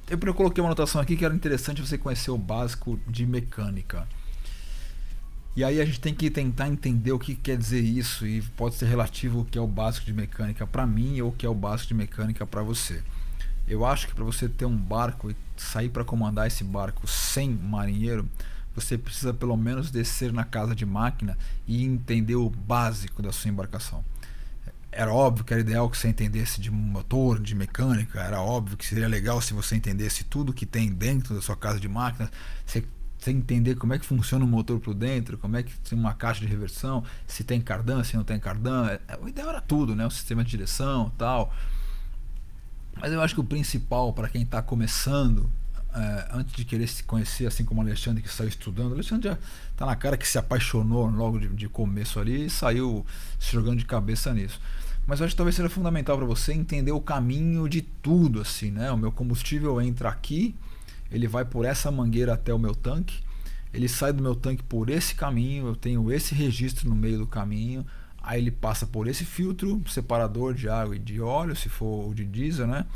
Eu coloquei uma anotação aqui que era interessante você conhecer o básico de mecânica. E aí a gente tem que tentar entender o que quer dizer isso, e pode ser relativo o que é o básico de mecânica para mim ou o que é o básico de mecânica para você. Eu acho que para você ter um barco e sair para comandar esse barco sem marinheiro, você precisa pelo menos descer na casa de máquina e entender o básico da sua embarcação. Era óbvio que era ideal que você entendesse de motor, de mecânica, era óbvio que seria legal se você entendesse tudo que tem dentro da sua casa de máquinas, você entender como é que funciona o motor por dentro, como é que tem uma caixa de reversão, se tem cardan, se não tem cardan. O ideal era tudo, né? O sistema de direção e tal. Mas eu acho que o principal para quem está começando, antes de querer se conhecer, assim como o Alexandre que saiu estudando, o Alexandre já está na cara que se apaixonou logo de começo ali e saiu se jogando de cabeça nisso. Mas eu acho que talvez seja fundamental para você entender o caminho de tudo, assim, né? O meu combustível entra aqui, ele vai por essa mangueira até o meu tanque, ele sai do meu tanque por esse caminho, eu tenho esse registro no meio do caminho, aí ele passa por esse filtro, separador de água e de óleo, se for o de diesel, né?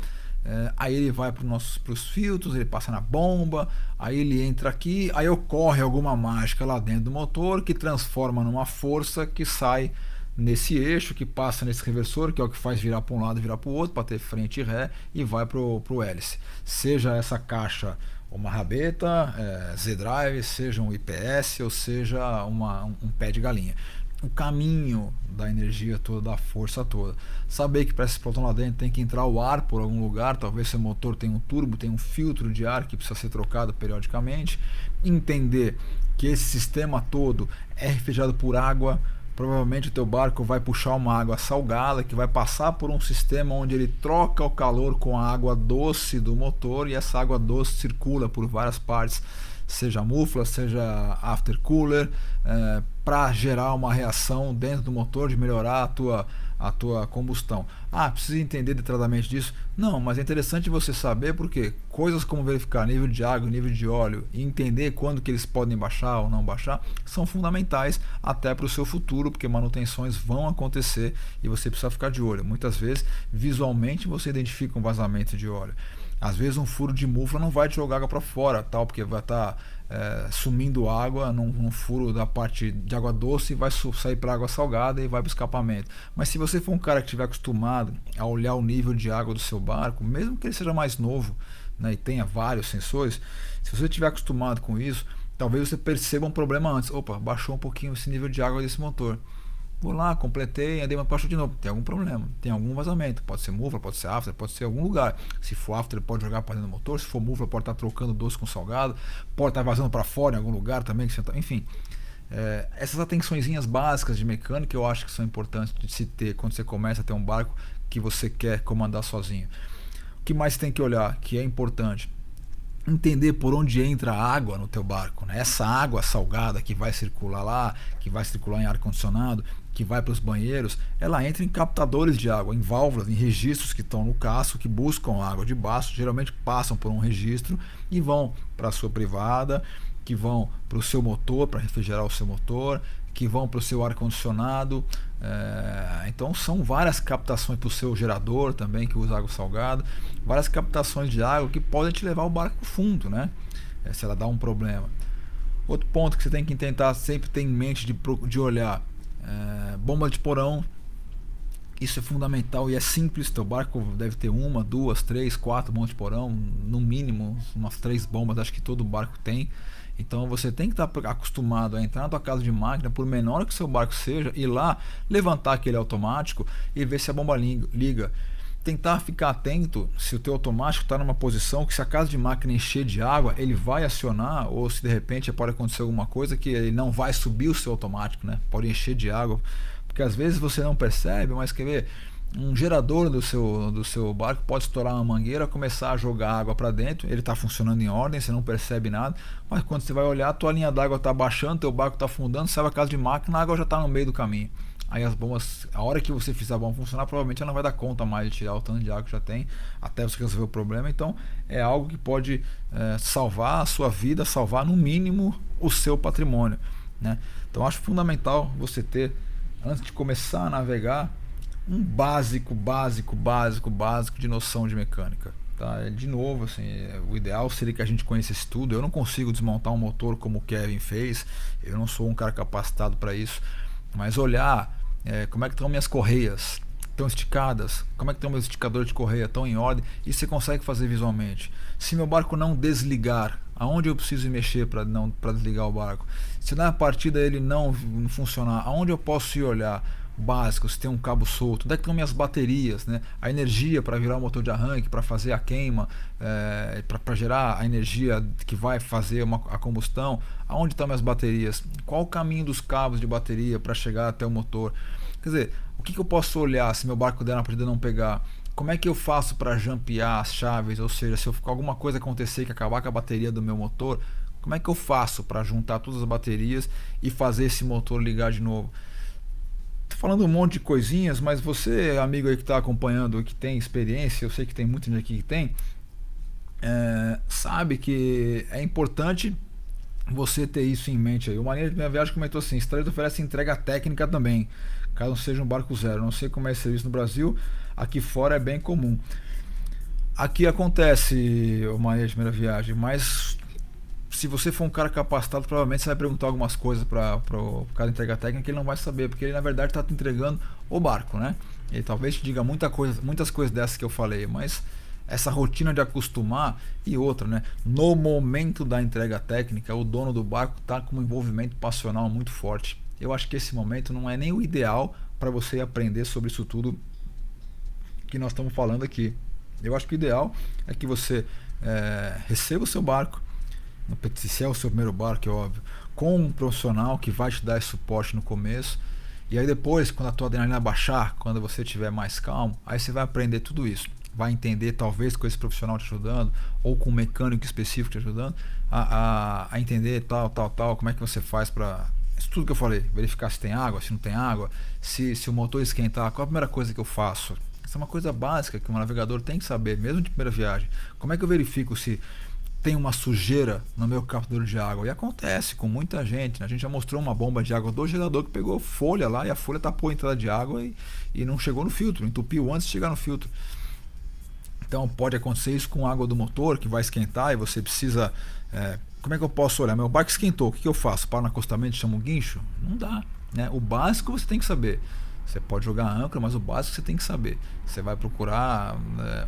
Aí ele vai para os filtros, ele passa na bomba, aí ele entra aqui, aí ocorre alguma mágica lá dentro do motor que transforma numa força que sai nesse eixo, que passa nesse reversor, que é o que faz virar para um lado e virar para o outro, para ter frente e ré, e vai pro hélice. Seja essa caixa uma rabeta, Z-Drive, seja um IPS, ou seja um pé de galinha. O caminho da energia toda, da força toda. Saber que para esse protão lá dentro tem que entrar o ar por algum lugar, talvez seu motor tenha um turbo, tem um filtro de ar que precisa ser trocado periodicamente. Entender que esse sistema todo é refrigerado por água. Provavelmente o teu barco vai puxar uma água salgada que vai passar por um sistema onde ele troca o calor com a água doce do motor, e essa água doce circula por várias partes, seja mufla, seja aftercooler, para gerar uma reação dentro do motor de melhorar a tua combustão. Precisa entender detalhadamente disso? Não, mas é interessante você saber, porque coisas como verificar nível de água, nível de óleo e entender quando que eles podem baixar ou não baixar são fundamentais até para o seu futuro, porque manutenções vão acontecer e você precisa ficar de olho. Muitas vezes visualmente você identifica um vazamento de óleo. Às vezes um furo de mufla não vai te jogar água para fora, tal, porque vai estar sumindo água num furo da parte de água doce e vai sair para água salgada e vai para o escapamento. Mas se você for um cara que estiver acostumado a olhar o nível de água do seu barco, mesmo que ele seja mais novo, né, e tenha vários sensores, se você estiver acostumado com isso, talvez você perceba um problema antes. Opa, baixou um pouquinho esse nível de água desse motor. Vou lá, completei, andei, mas baixou de novo. Tem algum problema, tem algum vazamento. Pode ser mufla, pode ser after, pode ser algum lugar. Se for after, ele pode jogar para dentro do motor. Se for mufla, pode estar trocando doce com salgado. Pode estar vazando para fora em algum lugar também. Enfim, essas atençõezinhas básicas de mecânica eu acho que são importantes de se ter quando você começa a ter um barco que você quer comandar sozinho. O que mais tem que olhar, que é importante? Entender por onde entra a água no teu barco, né? Essa água salgada que vai circular lá, que vai circular em ar condicionado, que vai para os banheiros, ela entra em captadores de água, em válvulas, em registros que estão no casco, que buscam água de baixo, geralmente passam por um registro e vão para a sua privada, que vão para o seu motor, para refrigerar o seu motor, que vão para o seu ar condicionado. Então são várias captações para o seu gerador também, que usa água salgada, várias captações de água que podem te levar o barco fundo, né? Se ela dá um problema. Outro ponto que você tem que tentar sempre ter em mente de olhar, bomba de porão. Isso é fundamental e é simples. Teu barco deve ter uma, duas, três, quatro bombas de porão, no mínimo umas 3 bombas, acho que todo barco tem. Então você tem que estar acostumado a entrar na tua casa de máquina, por menor que o seu barco seja, ir lá, levantar aquele automático e ver se a bomba liga. Tentar ficar atento se o teu automático está numa posição que, se a casa de máquina encher de água, ele vai acionar, ou se de repente pode acontecer alguma coisa que ele não vai subir o seu automático, né? Pode encher de água, porque às vezes você não percebe, mas quer ver, um gerador do seu barco pode estourar uma mangueira, começar a jogar água para dentro, ele está funcionando em ordem, você não percebe nada, mas quando você vai olhar, a tua linha d'água está baixando, teu barco está afundando, sai da casa de máquina, a água já está no meio do caminho. Aí as bombas, a hora que você fizer a bomba funcionar, provavelmente ela não vai dar conta mais de tirar o tanto de água que já tem, até você resolver o problema. Então é algo que pode salvar a sua vida, salvar no mínimo o seu patrimônio, né? Então acho fundamental você ter, antes de começar a navegar, um básico de noção de mecânica. tá? De novo, assim, o ideal seria que a gente conhecesse tudo. Eu não consigo desmontar um motor como o Kevin fez, eu não sou um cara capacitado para isso, mas olhar como é que estão minhas correias, estão esticadas, como é que estão meus esticadores de correia, estão em ordem, e você consegue fazer visualmente. Se meu barco não desligar, aonde eu preciso mexer para desligar o barco? Se na partida ele não funcionar, aonde eu posso ir olhar? Básico, se tem um cabo solto, onde é que estão minhas baterias, né? A energia para virar o motor de arranque, para fazer a queima, para gerar a energia que vai fazer a combustão, aonde estão minhas baterias? Qual o caminho dos cabos de bateria para chegar até o motor? Quer dizer, o que eu posso olhar se meu barco der na partida não pegar? Como é que eu faço para jampear as chaves? Ou seja, se alguma coisa acontecer que acabar com a bateria do meu motor, como é que eu faço para juntar todas as baterias e fazer esse motor ligar de novo? Tô falando um monte de coisinhas, mas você, amigo aí que está acompanhando, que tem experiência, eu sei que tem muita gente aqui que tem, sabe que é importante você ter isso em mente aí. O Marinha de Minha Viagem comentou assim: Estreito oferece entrega técnica também, caso seja um barco zero. Não sei como é esse serviço no Brasil, aqui fora é bem comum. Aqui acontece, o Marinha de Primeira Viagem, mas se você for um cara capacitado, provavelmente você vai perguntar algumas coisas para o cara de entrega técnica que ele não vai saber, porque ele na verdade está te entregando o barco, né? Ele talvez te diga muitas coisas dessas que eu falei, mas essa rotina de acostumar e outra, né? No momento da entrega técnica, o dono do barco está com um envolvimento passional muito forte. Eu acho que esse momento não é nem o ideal para você aprender sobre isso tudo que nós estamos falando aqui. Eu acho que o ideal é que você receba o seu barco, se é o seu primeiro barco, é óbvio, com um profissional que vai te dar esse suporte no começo, e aí depois, quando a tua adrenalina baixar, quando você estiver mais calmo, aí você vai aprender tudo isso, vai entender, talvez com esse profissional te ajudando, ou com um mecânico específico te ajudando, a entender tal, como é que você faz para isso tudo que eu falei, verificar se tem água, se não tem água, se o motor esquentar, qual a primeira coisa que eu faço? Isso é uma coisa básica que um navegador tem que saber, mesmo de primeira viagem. Como é que eu verifico se tem uma sujeira no meu captador de água? E acontece com muita gente, né? A gente já mostrou uma bomba de água do gerador que pegou folha lá e a folha tapou a entrada de água e não chegou no filtro, entupiu antes de chegar no filtro. Então pode acontecer isso com a água do motor que vai esquentar e você precisa... como é que eu posso olhar? Meu barco esquentou, o que eu faço? Paro no acostamento e chamo um guincho? Não dá, né? O básico você tem que saber. Você pode jogar a âncora, mas o básico você tem que saber. Você vai procurar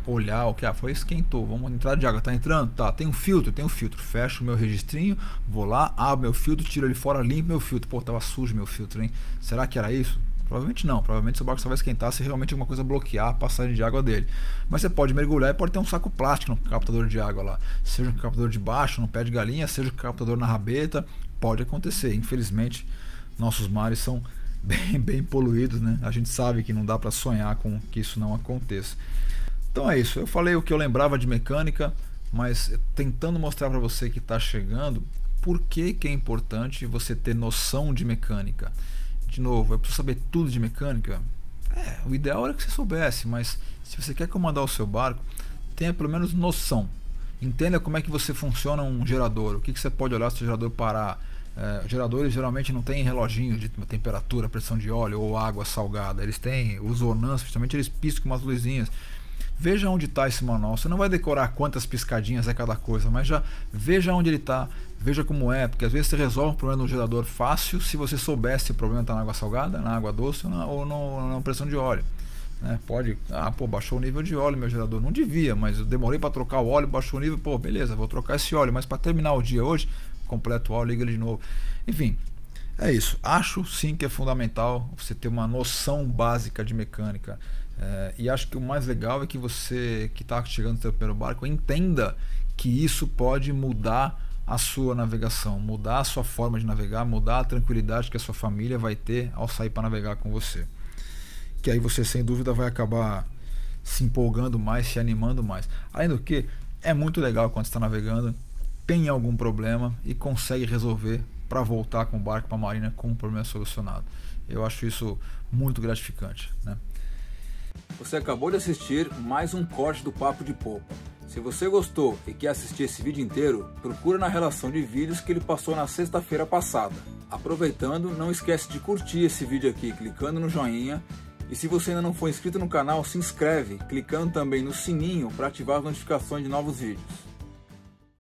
olhar o que foi, esquentou, vamos entrar de água, tá entrando? Tá, tem um filtro, fecho o meu registrinho, vou lá, abro meu filtro, tiro ele fora, limpo meu filtro. Pô, tava sujo meu filtro, hein? Será que era isso? Provavelmente não, provavelmente seu barco só vai esquentar se realmente alguma coisa bloquear a passagem de água dele. Mas você pode mergulhar e pode ter um saco plástico no captador de água lá. Seja um captador de baixo, no pé de galinha, seja um captador na rabeta, pode acontecer. Infelizmente, nossos mares são bem poluídos, né? A gente sabe que não dá para sonhar com que isso não aconteça. Então é isso, eu falei o que eu lembrava de mecânica, mas tentando mostrar para você que está chegando por que é importante você ter noção de mecânica. De novo, eu preciso saber tudo de mecânica? O ideal era que você soubesse, mas se você quer comandar o seu barco, tenha pelo menos noção. Entenda como é que você funciona um gerador, o que você pode olhar se o gerador parar. Geradores geralmente não têm reloginho de temperatura, pressão de óleo ou água salgada. Eles têm os ornanços, justamente eles piscam com umas luzinhas. Veja onde está esse manual. Você não vai decorar quantas piscadinhas é cada coisa, mas já veja onde ele está, veja como é, porque às vezes você resolve um problema no gerador fácil se você soubesse se o problema está na água salgada, na água doce ou na pressão de óleo. Pode, baixou o nível de óleo meu gerador, não devia, mas eu demorei para trocar o óleo, baixou o nível, beleza, vou trocar esse óleo, mas para terminar o dia hoje, completa o óleo, liga ele de novo. Enfim, é isso. Acho sim que é fundamental você ter uma noção básica de mecânica. E acho que o mais legal é que você que está chegando no seu primeiro barco entenda que isso pode mudar a sua navegação, mudar a sua forma de navegar, mudar a tranquilidade que a sua família vai ter ao sair para navegar com você. Que aí você sem dúvida vai acabar se empolgando mais, se animando mais. Além do que, é muito legal quando você está navegando, tem algum problema e consegue resolver para voltar com o barco para a marina com um problema solucionado. Eu acho isso muito gratificante, né? Você acabou de assistir mais um corte do Papo de Popa. Se você gostou e quer assistir esse vídeo inteiro, procura na relação de vídeos que ele passou na sexta-feira passada. Aproveitando, não esquece de curtir esse vídeo aqui clicando no joinha E se você ainda não for inscrito no canal, se inscreve, clicando também no sininho para ativar as notificações de novos vídeos.